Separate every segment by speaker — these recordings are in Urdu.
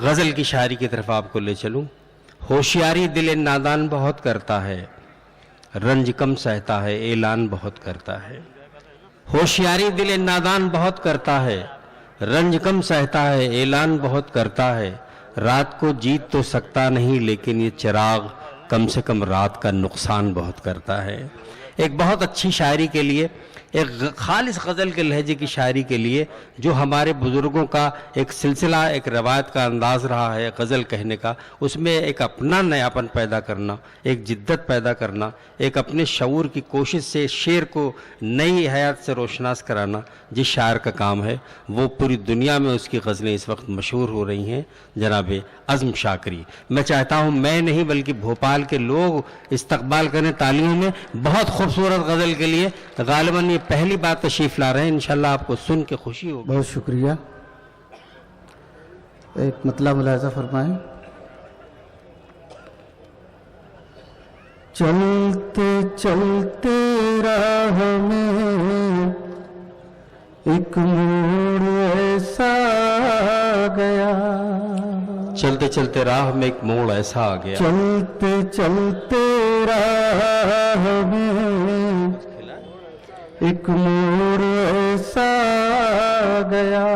Speaker 1: غزل کی شاعری کی طرف آپ کو لے چلوں. ہوشیاری دل نادان بہت کرتا ہے، رنج کم سہتا ہے، اعلان بہت کرتا ہے. ہوشیاری دل نادان بہت کرتا ہے، رنج کم سہتا ہے، اعلان بہت کرتا ہے. رات کو جیت تو سکتا نہیں لیکن یہ چراغ کم سے کم رات کا نقصان بہت کرتا ہے. ایک بہت اچھی شاعری کے لیے، ایک خالص غزل کے لہجے کی شاعری کے لیے جو ہمارے بزرگوں کا ایک سلسلہ، ایک روایت کا انداز رہا ہے غزل کہنے کا، اس میں ایک اپنا نیاپن پیدا کرنا، ایک جدت پیدا کرنا، ایک اپنے شعور کی کوشش سے شعر کو نئی حیات سے روشناس کرانا جس شاعر کا کام ہے، وہ پوری دنیا میں اس کی غزلیں اس وقت مشہور ہو رہی ہیں، جناب عزم شاکری. میں چاہتا ہوں میں نہیں بلکہ بھوپال کے لوگ استقبال کریں تالیوں میں بہت خوبصورت غزل کے لیے. غالباً یہ پہلی بار تشریف لا رہے ہیں، انشاءاللہ آپ کو سن کے خوشی ہوگی.
Speaker 2: بہت شکریہ. ایک مطلب ملاحظہ فرمائیں. چلتے چلتے راہ میں ایک موڑ ایسا گیا،
Speaker 1: چلتے چلتے راہ میں ایک موڑ ایسا آ گیا،
Speaker 2: چلتے چلتے راہ میں ایک موڑ ایسا گیا،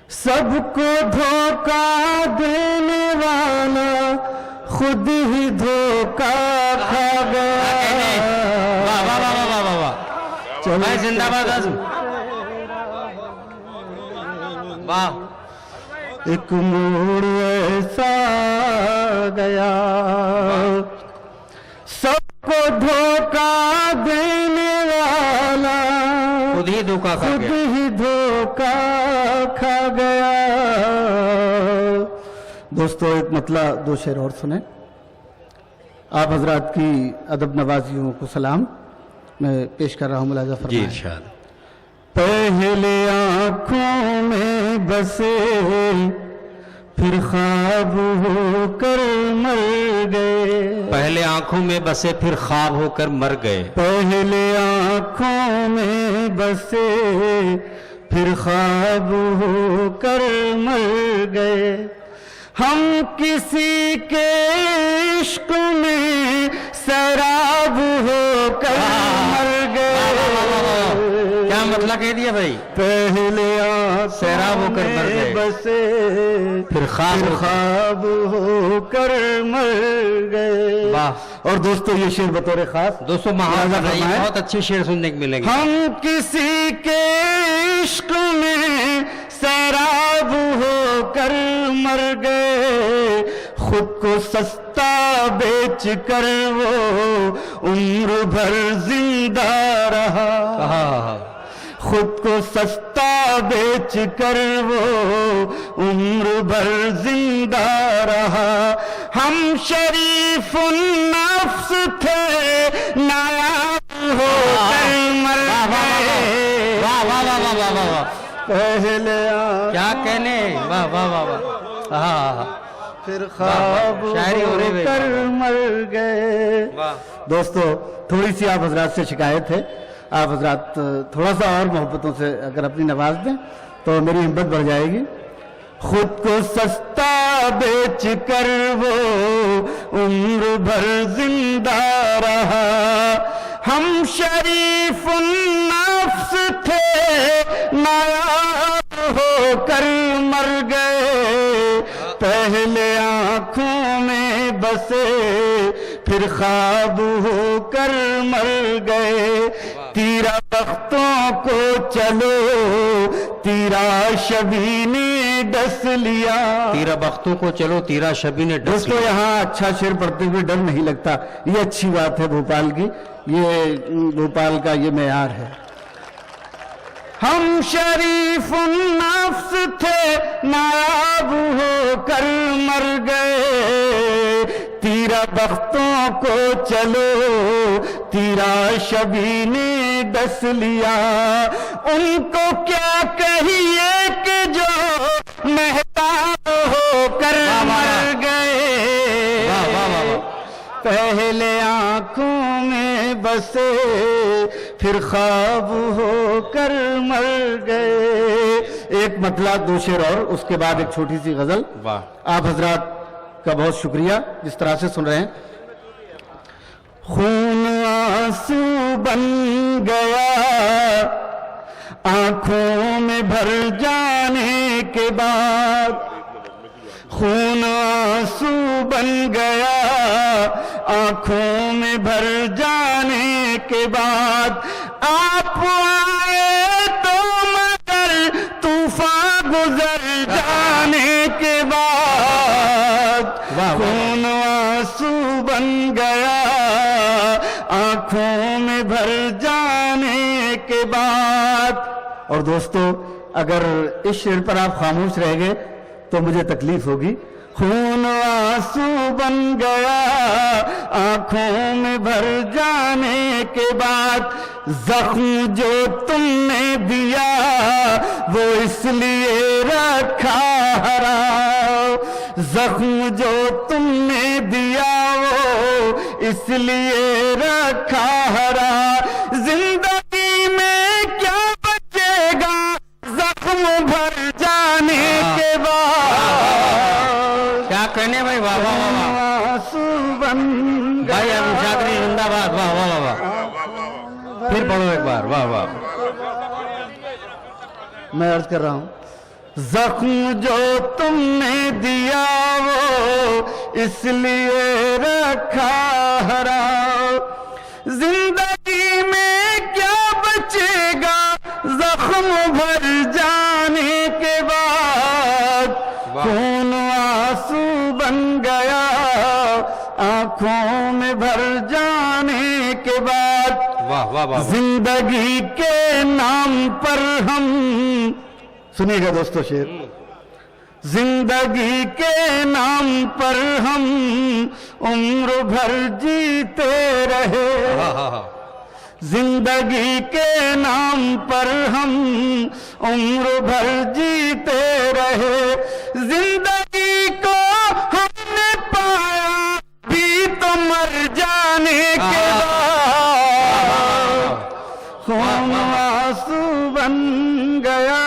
Speaker 2: سب کو دھوکہ دینے والا خود ہی دھوکہ کھا گیا.
Speaker 1: واہ واہ واہ واہ واہ واہ. بھائی زندہ باد عزم. واہ.
Speaker 2: ایک موڑ ایسا گیا، سب کو دھوکہ دینے والا
Speaker 1: خود ہی دھوکہ کھا
Speaker 2: خود
Speaker 1: گیا.
Speaker 2: ہی دھوکہ کھا گیا. دوستو ایک مطلب دو شعر اور سنیں. آپ حضرات کی ادب نوازیوں کو سلام میں پیش کر رہا ہوں. ملاحظہ
Speaker 1: جی
Speaker 2: فرمائیں.
Speaker 1: ارشاد.
Speaker 2: پہلے آنکھوں میں بسے پھر خواب ہو کر مر گئے،
Speaker 1: پہلے آنکھوں میں بسے پھر خواب ہو کر مر گئے،
Speaker 2: پہلے آنکھوں میں بسے پھر خواب ہو کر مر گئے. ہم کسی کے عشق میں سیراب ہو کر مر گئے.
Speaker 1: کیا مطلب کہہ دیا بھائی؟
Speaker 2: پہلے
Speaker 1: سیراب ہو کر مر گئے،
Speaker 2: بسے
Speaker 1: پھر خواب
Speaker 2: ہو کر مر گئے.
Speaker 1: واہ.
Speaker 2: اور دوستو یہ شعر بطور خاص
Speaker 1: دوستو مہاراجہ بھائی بہت اچھے شعر سننے کو ملیں گے.
Speaker 2: ہم کسی کے عشق میں سیراب ہو کر مر گئے، خود کو سستا بیچ کر وہ عمر بھر زندہ رہا، خود کو سستا بیچ کر وہ عمر بھر زندہ رہا. ہم شریف النفس تھے نایاب ہو کر مر گئے.
Speaker 1: واہ واہ واہ واہ واہ واہ.
Speaker 2: پہلے
Speaker 1: کیا کہنے. واہ واہ واہ واہ. ہاں
Speaker 2: پھر خواب
Speaker 1: شاعری ہو رہی
Speaker 2: کر مر گئے. دوستو تھوڑی سی آپ حضرات سے شکایت ہے، آپ حضرات تھوڑا سا اور محبتوں سے اگر اپنی نواز دیں تو میری ہمت بڑھ جائے گی. خود کو سستا بیچ کر وہ عمر بھر زندہ رہا، ہم شریف النفس تھے نایاب ہو کر مر گئے. پہلے آنکھوں میں بسے پھر خواب ہو کر مر گئے. تیرا بختوں کو چلو تیرا شبی نے ڈس لیا.
Speaker 1: تیرا بختوں کو چلو تیرا شبی نے ڈس
Speaker 2: دوستو
Speaker 1: لیا.
Speaker 2: یہاں اچھا شعر پڑھتے ہوئے ڈر نہیں لگتا، یہ اچھی بات ہے بھوپال کی، یہ بھوپال کا یہ معیار ہے. ہم شریف النفس تھے نایاب ہو کر مر گئے. تیرا بختوں کو چلو تیرا شبی نے ڈس لیا. ان کو کیا کہیے کہ جو مہتاب ہو کر مر گئے. پہلے آنکھوں میں بسے پھر خواب ہو کر مر گئے. ایک مطلع دو شعر اور اس کے بعد ایک چھوٹی سی غزل.
Speaker 1: واہ.
Speaker 2: آپ حضرات کا بہت شکریہ جس طرح سے سن رہے ہیں. خون آنسو بن گیا آنکھوں میں بھر جانے کے بعد, خون آنسو بن گیا آنکھوں میں بھر جانے کے بعد, آپ آئے تو مگر طوفان گزر جانے کے بعد, خون آنسو بن گیا آنکھوں میں بھر جانے کے بعد. اور دوستو اگر اس شعر پر آپ خاموش رہ گئے تو مجھے تکلیف ہوگی. خون آنسو بن گیا آنکھوں میں بھر جانے کے بعد, زخم جو تم نے دیا وہ اس لیے رکھا ہرا, زخم جو تم نے دیا وہ اس لیے رکھا ہرا, زندگی میں کیا بچے گا زخم بھر جانے کے بعد.
Speaker 1: کیا کہنے بھائی, واہ واہ واہ واہ.
Speaker 2: آنسو بن
Speaker 1: بھائی ابو شاکری زندہ باد. واہ واہ واہ. پھر پڑھو ایک بار. واہ واہ.
Speaker 2: میں عرض کر رہا ہوں, زخم جو تم نے دیا وہ اس لیے رکھا ہرا, زندگی میں کیا بچے گا زخم بھر جانے کے بعد, خون آنسو بن گیا آنکھوں میں بھر جانے کے بعد.
Speaker 1: واہ واہ واہ.
Speaker 2: زندگی کے نام پر ہم, سنیے گا دوستو شعر, زندگی کے نام پر ہم عمر بھر جیتے رہے, زندگی کے نام پر ہم عمر بھر جیتے رہے, زندگی کو ہم نے پایا بھی تو مر جانے کے بعد, خون آنسو بن گیا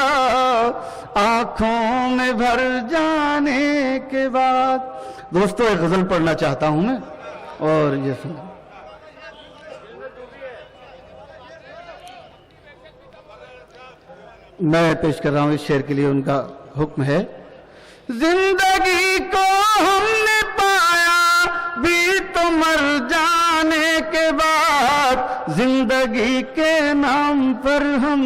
Speaker 2: آنکھوں میں بھر جانے کے بعد. دوستو ایک غزل پڑھنا چاہتا ہوں میں, اور یہ سنیں. میں پیش کر رہا ہوں اس شعر کے لیے, ان کا حکم ہے. زندگی کو ہم نے پایا بھی تو مر جانے کے بعد, زندگی کے نام پر ہم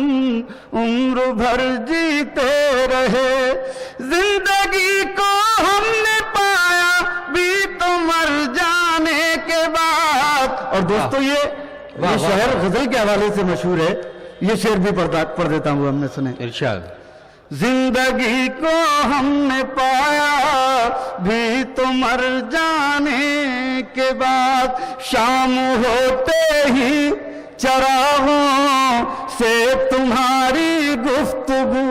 Speaker 2: عمر بھر جیتے رہے, زندگی کو ہم نے پایا بھی تو مر جانے کے بعد. اور دوستو یہ شعر غزل کے حوالے سے مشہور ہے, یہ شعر بھی پڑھ دیتا ہوں, ہم نے سنے.
Speaker 1: ارشاد.
Speaker 2: زندگی کو ہم نے پایا بھی تو مر جانے کے بعد, شام ہوتے ہی چراغوں سے تمہاری گفتگو,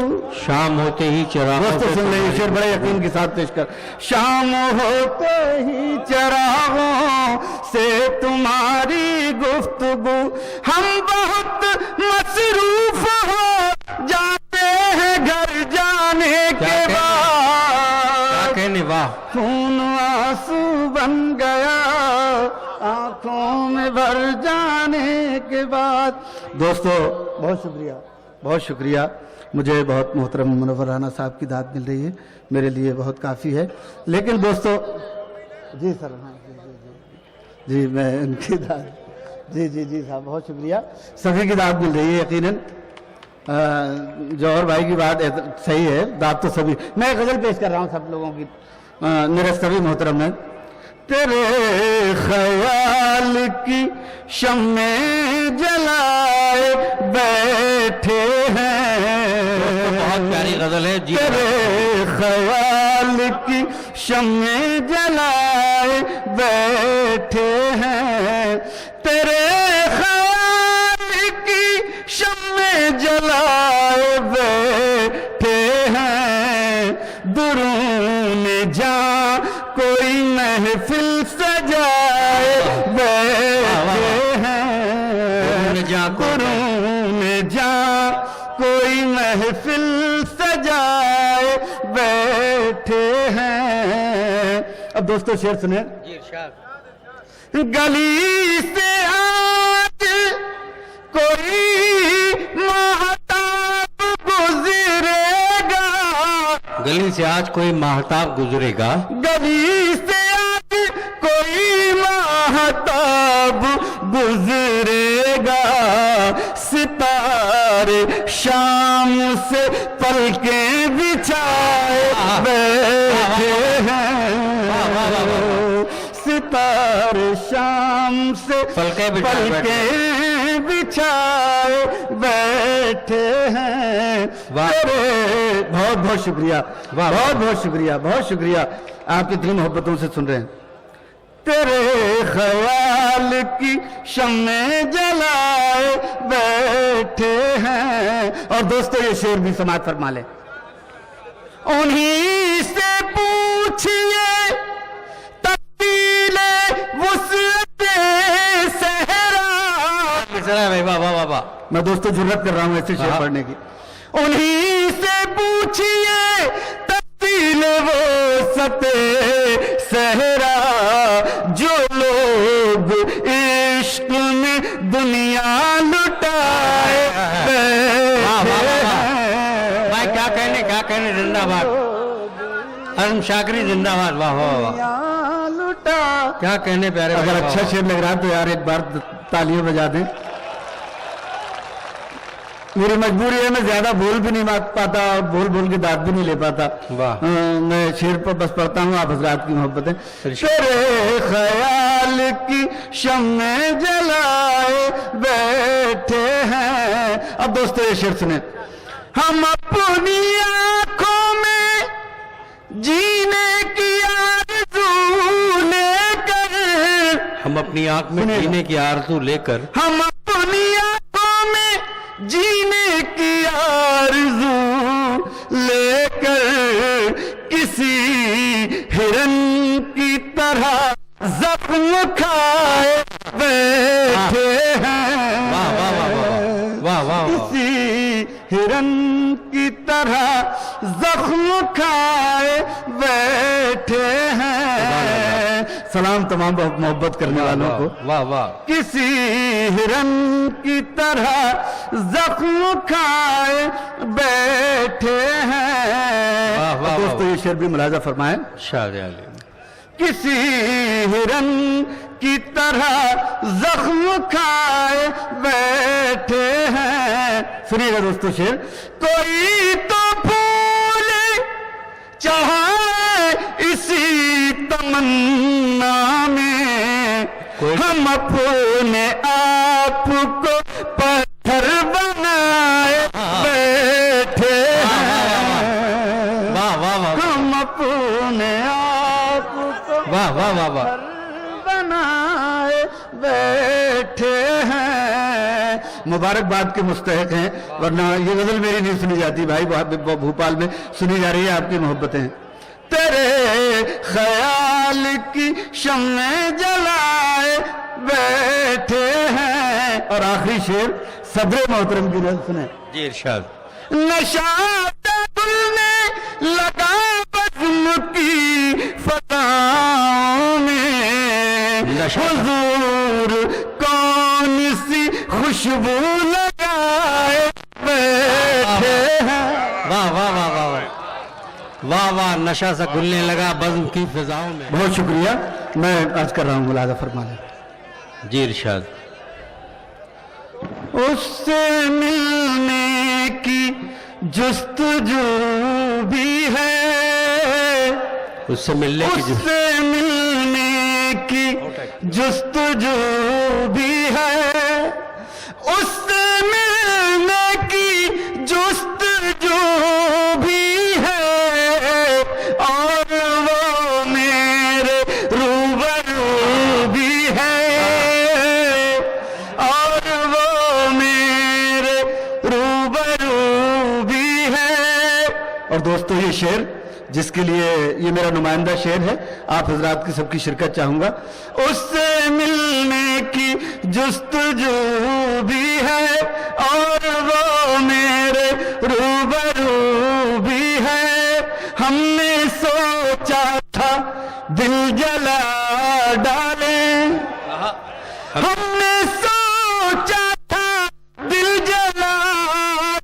Speaker 1: شام ہوتے ہی چراغوں
Speaker 2: دوستو سن لیں یہ شعر بڑے یقین کے ساتھ پیش کر. شام ہوتے ہی چراغوں سے تمہاری گفتگو, ہم بہت مصروف ہو جاتے ہیں گھر جانے کے بعد,
Speaker 1: واہ.
Speaker 2: خون آنسو بن گیا آنکھوں میں بھر جانے کے بعد. دوستو بہت شکریہ, بہت شکریہ. مجھے بہت محترم منور رانا صاحب کی داد مل رہی ہے, میرے لیے بہت کافی ہے. لیکن دوستو جی سر, ہاں جی میں ان کی داد, جی صاحب بہت شکریہ. سبھی کی داد مل رہی ہے یقیناً. جوہر بھائی کی بات صحیح ہے, داد تو سبھی. میں غزل پیش کر رہا ہوں سب لوگوں کی, میرے سبھی محترم ہیں. تیرے خیال کی شمع جلائے بیٹھے ہیں,
Speaker 1: بہت پیاری غزل ہے جی.
Speaker 2: تیرے خیال کی شمع جلائے بیٹھے ہیں, تیرے خیال کی شمع جلائے بیٹھے ہیں, درون جاں کوئی محفل سجائے بیٹھے ہیں.
Speaker 1: جا
Speaker 2: قرون جا کوئی محفل سجائے بیٹھے ہیں. اب دوستو شعر سنیں. گلی سے آج کوئی مہتاب گزرے گا,
Speaker 1: گلی سے آج کوئی مہتاب گزرے گا,
Speaker 2: گلی سے آج کوئی مہتاب گزرے گا, ستارے شام سے پلکیں بچھائے بیٹھے ہیں, ستارے شام سے
Speaker 1: پلکیں
Speaker 2: بچھائے بیٹھے ہیں. تیرے بہت بہت شکریہ, بہت بہت شکریہ, بہت شکریہ, آپ اتنی محبتوں سے سن رہے ہیں. تیرے خیال کی شمع جلائے بیٹھے ہیں. اور دوستو یہ شعر بھی سماعت فرما لیں. انہی سے پوچھئے تبدیل وسعت صحرا. میں دوستو جرات کر رہا ہوں ایسے شعر پڑھنے کی. انہی سے پوچھئے تبدیل وسعت صحرا, جو لوگ عشق میں دنیا لٹائے
Speaker 1: بھائی کیا کہنے زندہ باد, ارم شاکری زندہ باد. واہ واہ واہ,
Speaker 2: لٹا.
Speaker 1: کیا کہنے پیارے.
Speaker 2: اگر اچھا شعر لگ رہا ہے تو یار ایک بار تالیاں بجا دیں. میری مجبوری ہے, میں زیادہ بول بھی نہیں پاتا اور بول بول کے داد بھی نہیں لے پاتا. میں شعر پر بس پڑھتا ہوں, آپ حضرات کی محبتیں. تیرے خیال کی شمع جلائے بیٹھے ہیں. اب دوستو یہ شعر سنیں. ہم اپنی آنکھوں میں جینے کی آرزو لے کر,
Speaker 1: ہم اپنی آنکھ میں جینے کی آرزو لے کر,
Speaker 2: ہم اپنی آنکھوں میں جینے کی آرزو لے کر کسی ہرن کی طرح زخم کھائے بیٹھے ہیں. کسی ہرن کی طرح زخم کھائے بیٹھے ہیں. سلام تمام محبت کرنے والوں کو.
Speaker 1: واہ واہ.
Speaker 2: کسی ہرن کی طرح زخم کھائے بیٹھے ہیں. دوستو یہ شعر بھی ملاحظہ فرمائیں. کسی ہرن کی طرح زخم کھائے بیٹھے ہیں. سنیے گا دوستو شعر. کوئی تو پھول چاہے اسی تمنا میں, ہم اپنے آپ کو پتھر بنائے بیٹھے ہیں. ہم اپنے آپ کو پتھر بنائے بیٹھے ہیں. مبارکباد کے مستحق ہیں, ورنہ یہ غزل میری نہیں سنی جاتی بھائی, بھوپال میں سنی جا رہی ہے آپ کی محبتیں. تیرے خیال کی شمع جلائے بیٹھے ہیں. اور آخری شعر صدر محترم کی نظر سنیں.
Speaker 1: جی ارشاد.
Speaker 2: نشہ دل میں لگا بزم کی فضاؤں میں, حضور کون سی خوشبو لگائے بیٹھے ہیں.
Speaker 1: واہ واہ واہ واہ واہ واہ. نشہ سا گھلنے لگا بزم کی فضاؤں میں.
Speaker 2: بہت شکریہ. میں عرض کر رہا ہوں ملاحظہ فرمانے.
Speaker 1: جی ارشاد.
Speaker 2: اس سے ملنے کی جستجو بھی ہے,
Speaker 1: اس سے ملنے کی
Speaker 2: جستجو بھی ہے, اس سے ملنے کی جستجو بھی ہے, اور وہ میرے روبرو بھی ہے, اور وہ میرے روبرو بھی ہے. اور دوستو یہ شعر جس کے لیے یہ میرا نمائندہ شعر ہے, آپ حضرات کی سب کی شرکت چاہوں گا. اس سے ملنے کی جستجو بھی ہے اور وہ میرے روبرو بھی ہے. ہم نے سوچا تھا دل جلا ڈالیں, ہم نے سوچا تھا دل جلا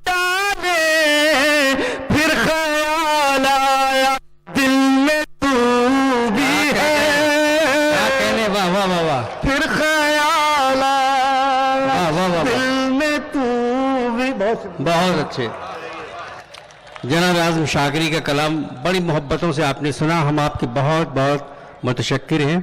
Speaker 2: ڈالیں, پھر خیال آیا دل میں تو بھی ہے.
Speaker 1: کیا کہنے, واہ واہ واہ واہ,
Speaker 2: پھر خیال آیا
Speaker 1: واہ واہ واہ.
Speaker 2: دل میں تو بھی.
Speaker 1: بہت اچھے. جناب اعظم شاگری کا کلام بڑی محبتوں سے آپ نے سنا, ہم آپ کے بہت بہت متشکر ہیں.